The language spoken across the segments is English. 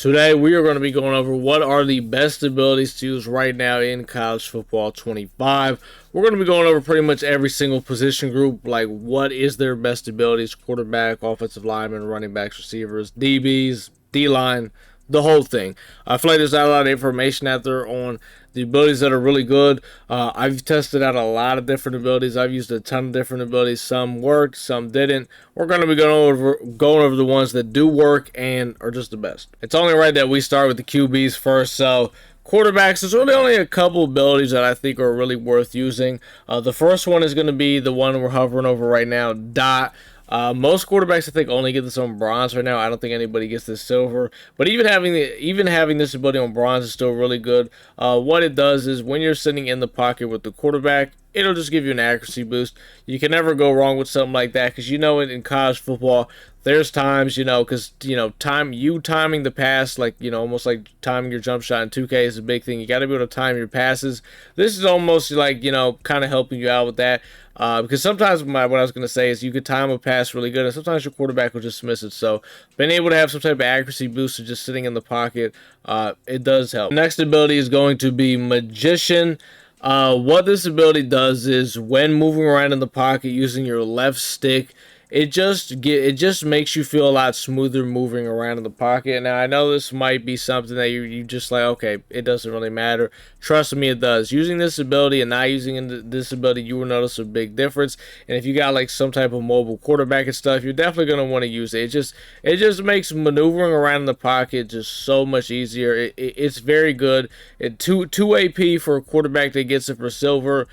Today, we are going to be going over what are the best abilities to use right now in college football 25. We're going to be going over pretty much every single position group, like what is their best abilities: quarterback, offensive lineman, running backs, receivers, DBs, D-line, the whole thing. I feel like there's not a lot of information out there on the abilities that are really good. I've tested out a lot of different abilities. I've used a ton of different abilities. Some worked, some didn't. We're going to be going over the ones that do work and are just the best. It's only right that we start with the QBs first. So quarterbacks, there's really only a couple abilities that I think are really worth using. The first one is going to be the one we're hovering over right now, Dot. Most quarterbacks, I think, only get this on bronze right now. I don't think anybody gets this silver. But even having this ability on bronze is still really good. What it does is when you're sitting in the pocket with the quarterback, it'll just give you an accuracy boost. You can never go wrong with something like that because in college football, there's times, because timing the pass, like, almost like timing your jump shot in 2K is a big thing. You got to be able to time your passes. This is almost like, kind of helping you out with that. Because sometimes what I was going to say is you could time a pass really good, and sometimes your quarterback will just miss it. So being able to have some type of accuracy boost of just sitting in the pocket, it does help. Next ability is going to be Magician. What this ability does is when moving around in the pocket using your left stick, it just makes you feel a lot smoother moving around in the pocket. Now I know this might be something that you just like, okay, it doesn't really matter. Trust me, it does. Using this ability and not using this ability, you will notice a big difference. And if you got like some type of mobile quarterback and stuff, you're definitely gonna want to use it. It just makes maneuvering around in the pocket just so much easier. It's very good. Two AP for a quarterback that gets it for silver.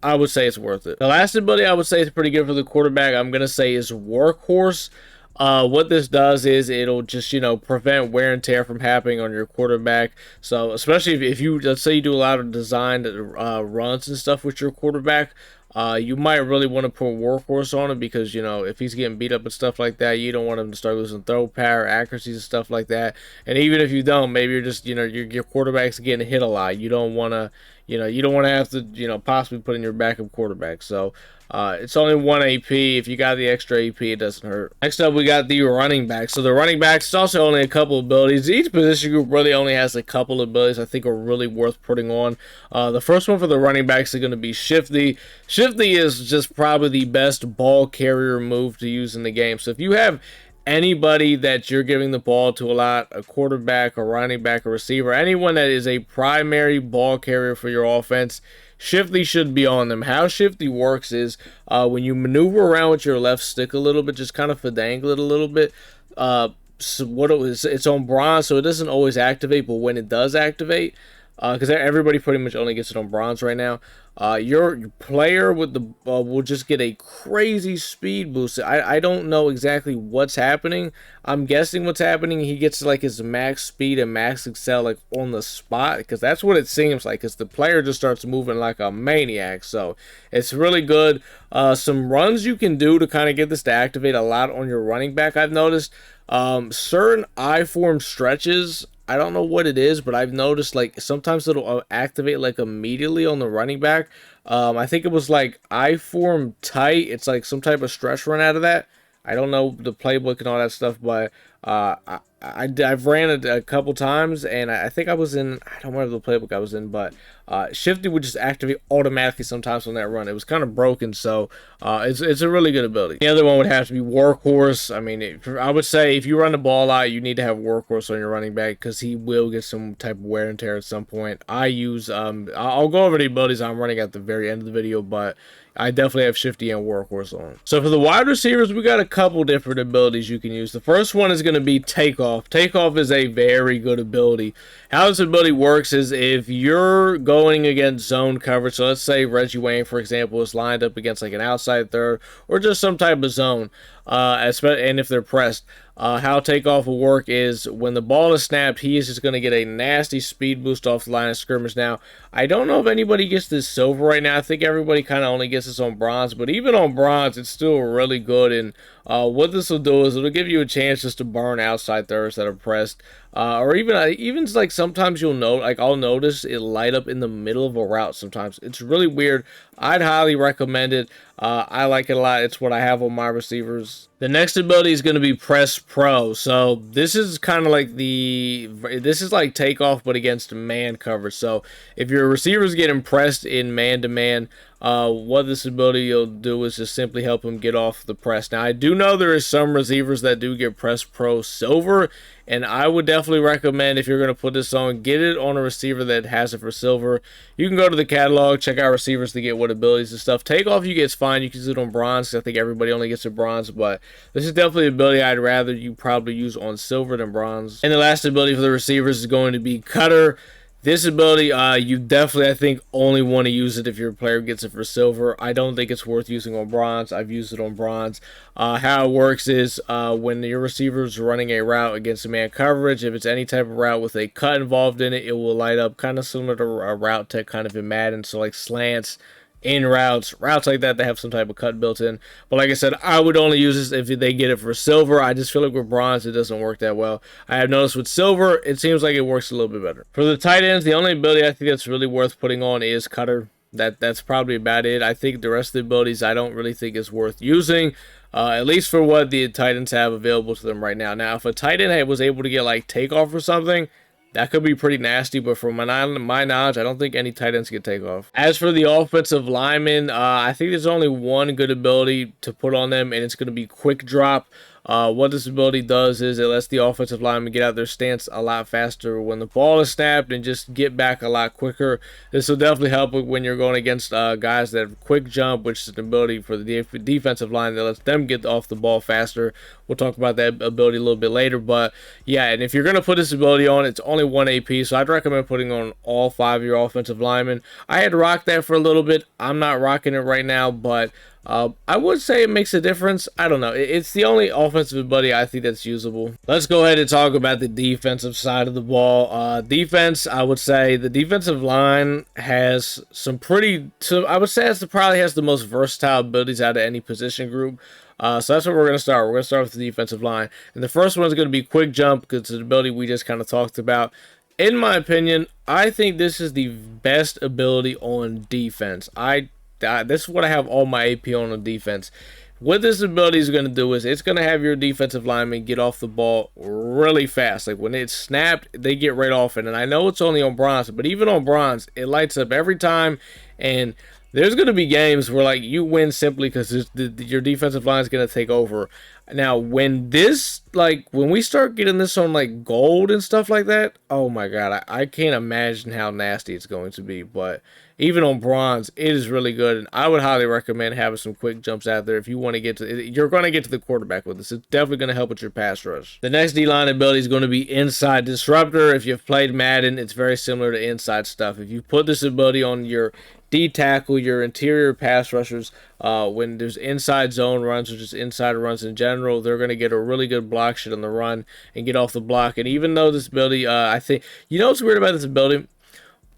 I would say it's worth it. The last ability I would say is pretty good for the quarterback, I'm going to say, is Workhorse. What this does is it'll just, prevent wear and tear from happening on your quarterback. So especially if you, let's say you do a lot of designed runs and stuff with your quarterback, you might really want to put Workhorse on him because, if he's getting beat up and stuff like that, you don't want him to start losing throw power, accuracies, and stuff like that. And even if you don't, maybe you're just, your quarterback's getting hit a lot. You don't want to, you don't want to have to, possibly put in your backup quarterback. So it's only 1 AP. If you got the extra AP, it doesn't hurt. Next up, we got the running back. So the running backs, it's also only a couple abilities. Each position group really only has a couple abilities I think are really worth putting on. The first one for the running backs is going to be Shifty. Shifty is just probably the best ball carrier move to use in the game. So if you have anybody that you're giving the ball to a lot, a quarterback, a running back, a receiver, anyone that is a primary ball carrier for your offense, Shifty should be on them. How Shifty works is when you maneuver around with your left stick a little bit, just kind of finagle it a little bit. So it's on bronze, so it doesn't always activate, but when it does activate, because everybody pretty much only gets it on bronze right now, your player with the will just get a crazy speed boost. I don't know exactly what's happening. I'm guessing what's happening, he gets like his max speed and max excel like on the spot, because that's what it seems like, because the player just starts moving like a maniac. So it's really good. Some runs you can do to kind of get this to activate a lot on your running back, I've noticed. Certain I-form stretches, I don't know what it is, but I've noticed like sometimes it'll activate like immediately on the running back. I think it was like I-form tight. It's like some type of stretch run out of that. I don't know the playbook and all that stuff, but I've ran it a couple times, and I think I was in, I don't remember the playbook I was in, but Shifty would just activate automatically sometimes on that run. It was kind of broken, so it's a really good ability. The other one would have to be Workhorse. I mean, I would say if you run the ball out, you need to have Workhorse on your running back because he will get some type of wear and tear at some point. I'll go over the abilities I'm running at the very end of the video, but I definitely have Shifty and Workhorse on. So for the wide receivers, we got a couple different abilities you can use. The first one is going to be Takeoff. Takeoff is a very good ability. How this ability works is if you're going against zone coverage, so let's say Reggie Wayne, for example, is lined up against like an outside third or just some type of zone, and if they're pressed, how Takeoff will work is when the ball is snapped, he is just going to get a nasty speed boost off the line of scrimmage. Now, I don't know if anybody gets this silver right now. I think everybody kind of only gets this on bronze, but even on bronze, it's still really good. And what this will do is it'll give you a chance just to burn outside thirds that are pressed. or even like sometimes you'll know, like I'll notice it light up in the middle of a route sometimes. It's really weird. I'd highly recommend it. I like it a lot. It's what I have on my receivers. The next ability is going to be Press Pro. So this is kind of like this is like takeoff, but against man coverage. So if your receivers getting pressed in man-to-man, what this ability will do is just simply help him get off the press. Now, I do know there is some receivers that do get Press Pro Silver, and I would definitely recommend, if you're going to put this on, get it on a receiver that has it for Silver. You can go to the catalog, check out receivers to get what abilities and stuff. Takeoff you get fine. You can use it on Bronze. I think everybody only gets a Bronze, but this is definitely an ability I'd rather you probably use on Silver than Bronze. And the last ability for the receivers is going to be Cutter. This ability, you definitely, I think, only want to use it if your player gets it for Silver. I don't think it's worth using on Bronze. I've used it on Bronze. How it works is when your receiver is running a route against a man coverage, if it's any type of route with a cut involved in it, it will light up kind of similar to a route tech kind of in Madden. So like slants, in routes like that have some type of cut built in. But like I said, I would only use this if they get it for Silver. I just feel like with Bronze it doesn't work that well. I have noticed with Silver it seems like it works a little bit better. For the tight ends, the only ability I think that's really worth putting on is Cutter. That's probably about it. I think the rest of the abilities I don't really think is worth using, at least for what the Titans have available to them right now. Now if a tight end was able to get like takeoff or something, that could be pretty nasty, but from my knowledge, I don't think any tight ends can take off. As for the offensive linemen, I think there's only one good ability to put on them, and it's going to be Quick Drop. What this ability does is it lets the offensive lineman get out their stance a lot faster when the ball is snapped and just get back a lot quicker. This will definitely help when you're going against guys that have quick jump, which is an ability for the defensive line that lets them get off the ball faster. We'll talk about that ability a little bit later, but yeah, and if you're going to put this ability on, it's only 1 AP, so I'd recommend putting on all 5 of your offensive linemen. I had rocked that for a little bit. I'm not rocking it right now, but I would say it makes a difference. I don't know. It's the only offensive ability I think that's usable. Let's go ahead and talk about the defensive side of the ball. Defense, I would say the defensive line has some pretty, so I would say it probably has the most versatile abilities out of any position group. So that's where we're going to start. We're going to start with the defensive line. And the first one is going to be Quick Jump, because it's an ability we just kind of talked about. In my opinion, I think this is the best ability on defense. This is what I have all my AP on defense. What this ability is going to do is it's going to have your defensive linemen get off the ball really fast. Like when it's snapped, they get right off it. And I know it's only on Bronze, but even on Bronze, it lights up every time. And there's going to be games where like you win simply because your defensive line is going to take over. Now, when we start getting this on like gold and stuff like that, oh my God, I can't imagine how nasty it's going to be. But even on Bronze, it is really good, and I would highly recommend having some quick jumps out there if you want to get to. You're going to get to the quarterback with this. It's definitely going to help with your pass rush. The next D-line ability is going to be Inside Disruptor. If you've played Madden, it's very similar to inside stuff. If you put this ability on your D-tackle, your interior pass rushers, when there's inside zone runs or just inside runs in general, they're going to get a really good block shit on the run and get off the block. And even though this ability, I think, you know what's weird about this ability?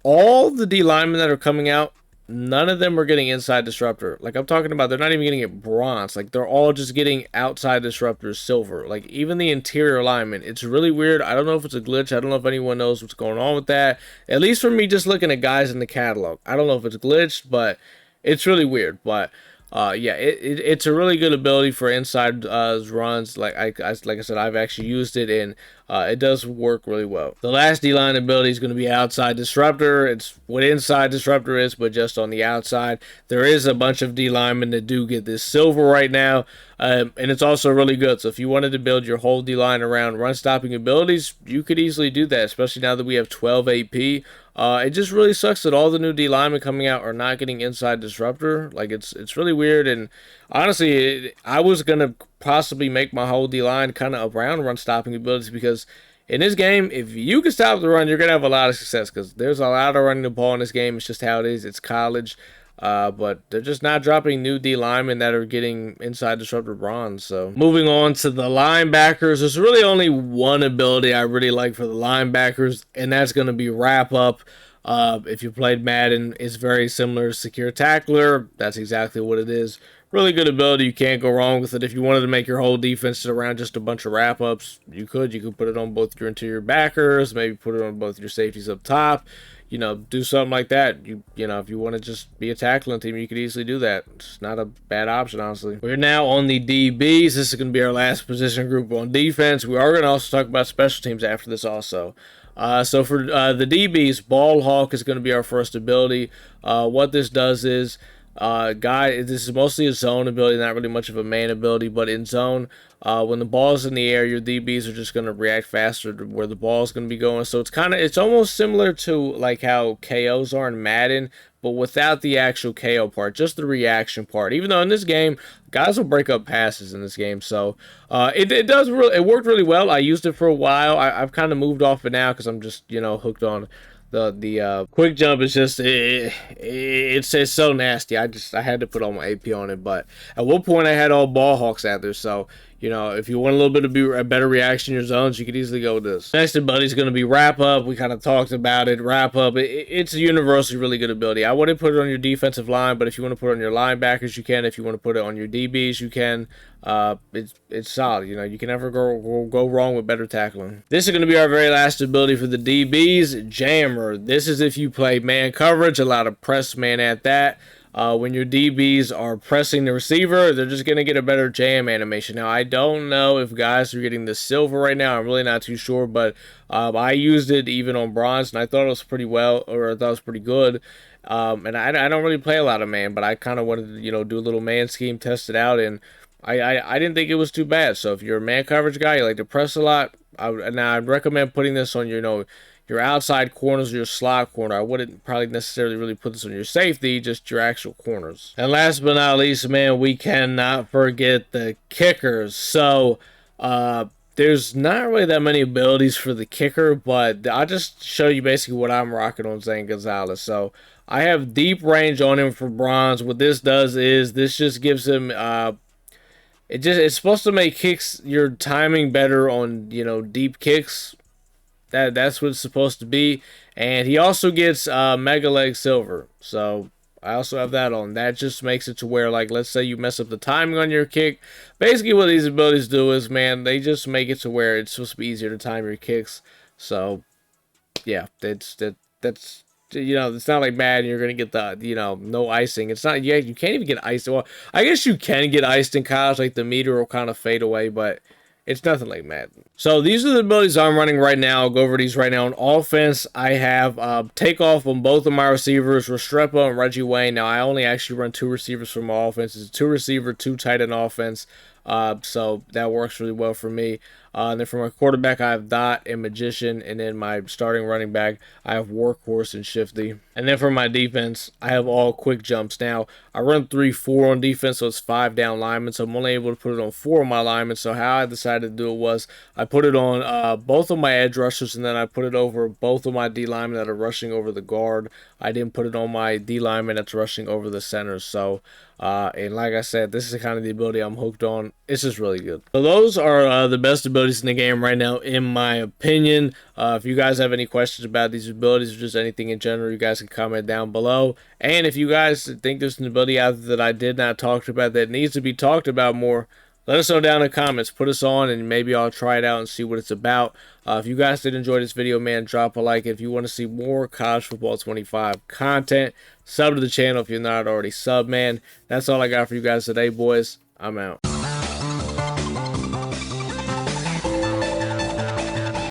All the D linemen that are coming out, none of them are getting Inside Disruptor. Like I'm talking about, they're not even getting it Bronze. Like they're all just getting Outside Disruptor Silver. Like even the interior linemen, it's really weird. I don't know if it's a glitch. I don't know if anyone knows what's going on with that. At least for me, just looking at guys in the catalog, I don't know if it's glitched, but it's really weird. But yeah, it's a really good ability for inside runs. Like I said, I've actually used it, and it does work really well. The last D-line ability is going to be Outside Disruptor. It's what Inside Disruptor is, but just on the outside. There is a bunch of D-linemen that do get this silver right now, and it's also really good. So if you wanted to build your whole D-line around run-stopping abilities, you could easily do that, especially now that we have 12 AP. It just really sucks that all the new D linemen coming out are not getting Inside Disruptor. Like it's really weird, and honestly, I was gonna possibly make my whole D line kind of around run stopping abilities, because in this game, if you can stop the run, you're gonna have a lot of success, because there's a lot of running the ball in this game. It's just how it is. It's college. But they're just not dropping new D linemen that are getting Inside Disruptor Bronze. So moving on to the linebackers, there's really only one ability I really like for the linebackers, and that's going to be Wrap Up. If you played Madden, it's very similar to Secure Tackler. That's exactly what it is. Really good ability. You can't go wrong with it. If you wanted to make your whole defense around just a bunch of wrap-ups, you could. You could put it on both your interior backers, maybe put it on both your safeties up top. Do something like that. If you want to just be a tackling team, you could easily do that. It's not a bad option, honestly. We're now on the DBs. This is going to be our last position group on defense. We are going to also talk about special teams after this also. So for the DBs, Ball Hawk is going to be our first ability. What this does is, this is mostly a zone ability, not really much of a man ability, but in zone, when the ball's in the air, your DBs are just going to react faster to where the ball's going to be going. So it's almost similar to like how KOs are in Madden, but without the actual KO part, just the reaction part. Even though in this game, guys will break up passes in this game, so it worked really well. I used it for a while. I've kind of moved off it now because I'm just hooked on the quick jump. Is just it's so nasty. I had to put all my AP on it, but at one point I had all Ball Hawks out there, so if you want a little bit of a better reaction in your zones, you could easily go with this. Next ability is going to be Wrap Up. We kind of talked about it. Wrap Up, it's a universally really good ability. I wouldn't put it on your defensive line, but if you want to put it on your linebackers, you can. If you want to put it on your DBs, you can. It's solid. You can never go wrong with better tackling. This is going to be our very last ability for the DBs, Jammer. This is if you play man coverage, a lot of press man at that. When your DBs are pressing the receiver, they're just going to get a better jam animation. Now, I don't know if guys are getting the silver right now. I'm really not too sure, but I used it even on bronze, and I thought it was pretty well, or I thought it was pretty good. And I don't really play a lot of man, but I kind of wanted to, do a little man scheme, test it out, and I didn't think it was too bad. So if you're a man coverage guy, you like to press a lot, I'd recommend putting this on your outside corners or your slot corner. I wouldn't probably necessarily really put this on your safety, just your actual corners. And last but not least, man, we cannot forget the kickers. So there's not really that many abilities for the kicker, but I'll just show you basically what I'm rocking on Zane Gonzalez. So I have deep range on him for bronze. What this does is this just gives him it's supposed to make kicks, your timing better on deep kicks. That's what it's supposed to be. And he also gets Mega Leg Silver. So I also have that on. That just makes it to where, like, let's say you mess up the timing on your kick. Basically what these abilities do is, man, they just make it to where it's supposed to be easier to time your kicks. So yeah, that's it's not like Madden, you're gonna get the no icing. It's not, yeah, you can't even get iced. Well, I guess you can get iced in college, like the meter will kind of fade away, but it's nothing like Madden. So these are the abilities I'm running right now. I'll go over these right now. On offense, I have takeoff on both of my receivers, Restrepo and Reggie Wayne. Now, I only actually run 2 receivers for my offense. It's a 2-receiver, 2 tight end offense. So that works really well for me. And then for my quarterback, I have Dot and Magician. And then my starting running back, I have Workhorse and Shifty. And then for my defense, I have all quick jumps. Now, I run 3-4 on defense, so it's 5 down linemen. So I'm only able to put it on 4 of my linemen. So how I decided to do it was I put it on both of my edge rushers, and then I put it over both of my D linemen that are rushing over the guard. I didn't put it on my D lineman that's rushing over the center. So, and like I said, this is kind of the ability I'm hooked on. It's just really good. So those are the best abilities in the game right now, in my opinion. If you guys have any questions about these abilities or just anything in general, you guys can comment down below. And if you guys think there's an ability out there that I did not talk about that needs to be talked about more, let us know down in the comments. Put us on, and maybe I'll try it out and see what it's about. If you guys did enjoy this video, man, drop a like. If you want to see more College Football 25 content, sub to the channel if you're not already sub, man. That's all I got for you guys today, boys. I'm out.